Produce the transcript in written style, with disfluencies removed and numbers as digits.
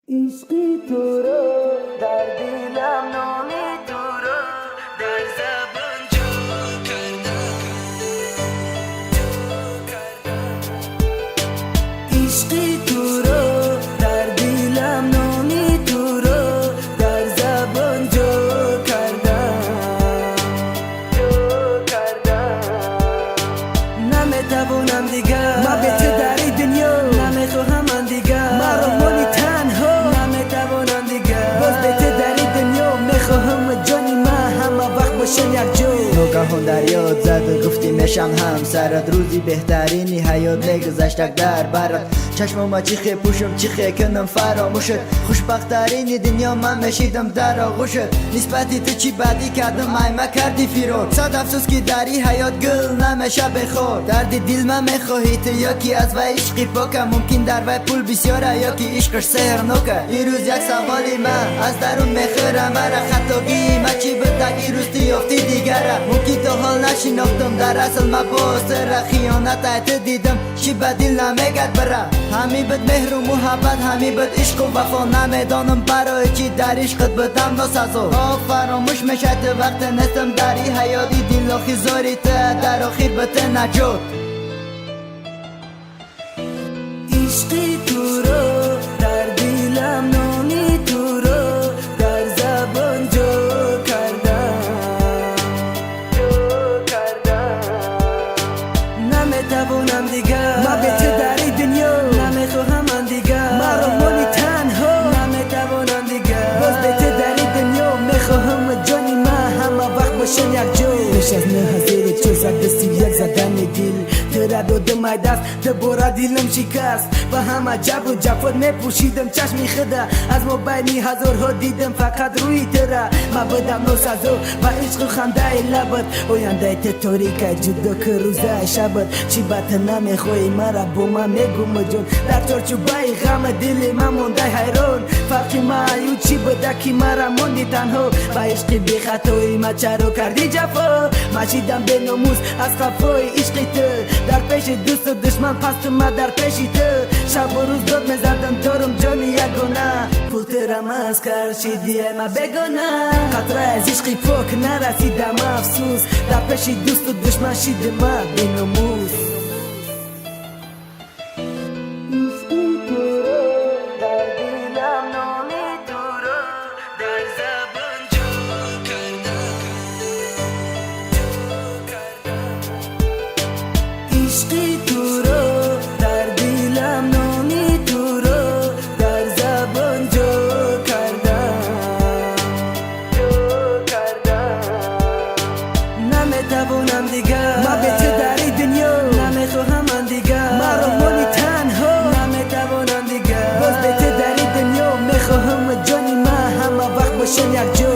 عشقی تو رو در دلم نامی تو رو در زبان جو کردم عشقی تو رو در دلم نامی تو رو در زبان جو کردم نمیتوانم دیگر ما به تو در این دنیا نمیخواهم من دیگر مرا مانی تنها نمیتوانم دیگر باز به تو در این دنیا میخواهم جانی من همه وقت باشم یک جو ناگهان در یاد زد و گفتی میشم همسرت روزی بهترینی حیات میگذشت در برات چشمم چیخه پوشم چیخه کنم فراموشت خوشبختترین دنیا من میشیدم در آغوشت نسبتی تو چی بدی کردم ایمه کردی فیرون صد افسوس که در این حیات گل نمیشه بخور درد دل من میخواهی تو یکی از و عشقی پاکه ممکن در وی پول بسیاره یا که عشقش سهر نوکه این روز یک سوالی من از درون میخوره مرا خطاگی ما چی بدک این روز تو یافتی دیگره ممکن تو حال نشناختم در اصل ما باز را خیانت ایت دیدم چی بدل نمیگد بره همی بد مهر و محبت همی بد عشق و وفا نمیدانم برای چی در عشقت بدم ناسازو فراموش میشه تو وقت نستم در این حیاتی دل و خیزاری تو در آخر به تو نجات عشقی تو رو در دلم نامی تو رو در زبان جو کردم نمیتوانم دیگر ما به تو در این دنیا نمیخواهم من دیگر مرا مانی تنها نمیتوانم دیگر باز به تو در این دنیا میخواهم جانی من همه وقت باشم یک جو پیش از نه هزار چو زد دستی یک زدن دل تو را دادم ای دست دوباره دلم شکست و همه جب و جفت میپوشیدم چشمی خدا از ما بینی هزارها دیدم فقط روی تو را ما بدم ناسازو و عشق خنده لبت آینده تو تاریکه جدا که روزه شبت چی بات نمیخوای مرا با من میگم جون در چارچوبه غم دل من مونده حیران فرقی ما ایو چی بده که مرا موندی تنها و عشق بی خطایی ما چرا کردی جفا ما چیدم به ناموس از خفای عشق تو در پیش دوست و دشمن پس تو ما در پیشی تو شب و روز داد میزدم دارم جانی یگانه پول ترم از کرد شیدی ما بگانه قطره از عشقی پاک نرسیدم افسوس در پیش دوست و دشمن شید ما به ناموس عشقی تو رو در دلم نامی تو رو در زبان جو کردم نمیتوانم دیگر ما به تو در این دنیا نمیخواهم من دیگر مرا مانی تنها نمیتوانم دیگر باز به تو در این دنیا میخواهم جانی من همه وقت باشم یک جو